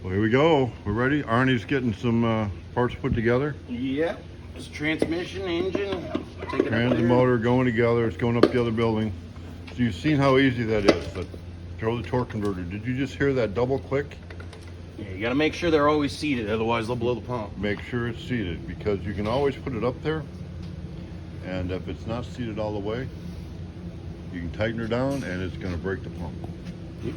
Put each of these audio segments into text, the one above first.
Well, here we go. We're ready. Arnie's getting some parts put together. Yep. It's transmission, engine. Take it Trans up and there. motor going together. It's going up the other building. So you've seen how easy that is. But throw the torque converter. Did you just hear that double click? Yeah, you got to make sure they're always seated, otherwise they'll blow the pump. Make sure it's seated, because you can always put it up there. And if it's not seated all the way, you can tighten her down and it's going to break the pump. Yep.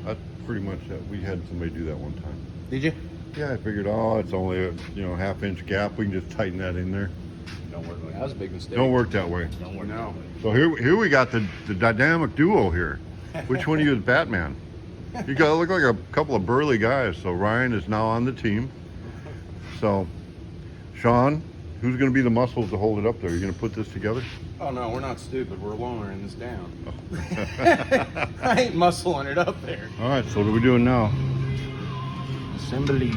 That's pretty much it. We had somebody do that one time. Did you? Yeah, I figured, oh, it's only a half-inch gap. We can just tighten that in there. Don't work. That was a big mistake. Don't work that way. Don't work. No. So here we got the dynamic duo here. Which one of you is Batman? You gotta look like a couple of burly guys. So Ryan is now on the team. So Sean, who's gonna be the muscles to hold it up there? You're gonna put this together? Oh no, we're not stupid. We're lowering this down. I ain't muscling it up there. All right. So what are we doing now? Assembly.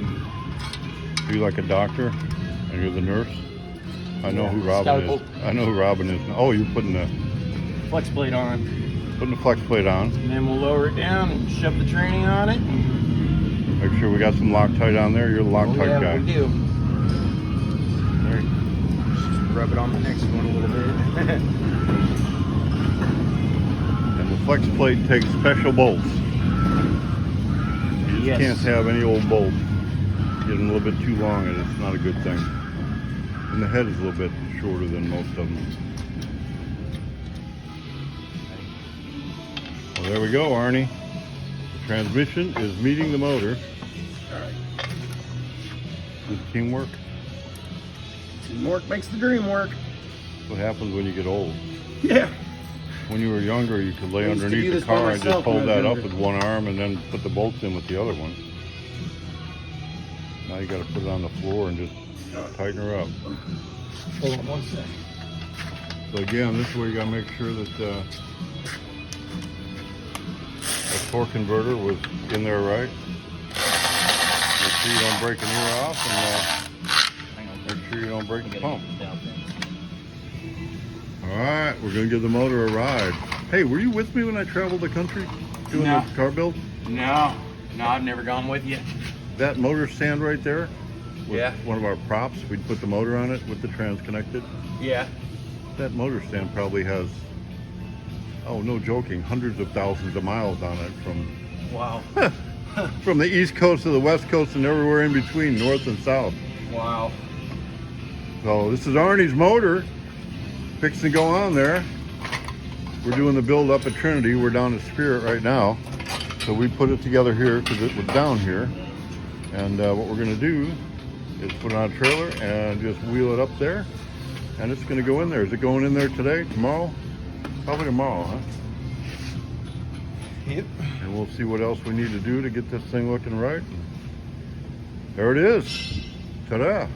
Are you like a doctor, and you're the nurse? I know who Robin Scalpel. is. I know who Robin is. Oh, you're putting the Flex plate on. flex plate on. And then we'll lower it down and shove the training on it. Make sure we got some Loctite on there. You're the Loctite yeah, guy. we do. There. Just rub it on the next one a little bit. And the flex plate takes special bolts. You just can't have any old bolt. Getting a little bit too long and it's not a good thing. And the head is a little bit shorter than most of them. Well, there we go, Arnie. The transmission is meeting the motor. Alright. Good teamwork. Teamwork makes the dream work. That's what happens when you get old. Yeah. When you were younger, you could lay I used to do underneath the this by car and just myself when hold I was that up younger. with one arm and then put the bolts in with the other one. Now you got to put it on the floor and just tighten her up. Hold on 1 second. So again, this is where you got to make sure that the torque converter was in there right. Make sure you don't break an ear off, and make sure you don't break the pump. All right, we're gonna give the motor a ride. Hey, were you with me when I traveled the country doing No. the car build? No, I've never gone with you. That motor stand right there was Yeah. one of our props. We'd put the motor on it with the trans connected. Yeah. That motor stand probably has, oh, no joking, hundreds of thousands of miles on it Wow. from the East Coast to the West Coast and everywhere in between, north and south. Wow. So this is Arnie's motor, fixing to go on there. We're doing the build up at Trinity. We're down at Spirit right now. So we put it together here because it was down here. And what we're gonna do is put it on a trailer and just wheel it up there. And it's gonna go in there. Is it going in there today, tomorrow? Probably tomorrow, huh? Yep. And we'll see what else we need to do to get this thing looking right. There it is. Ta-da.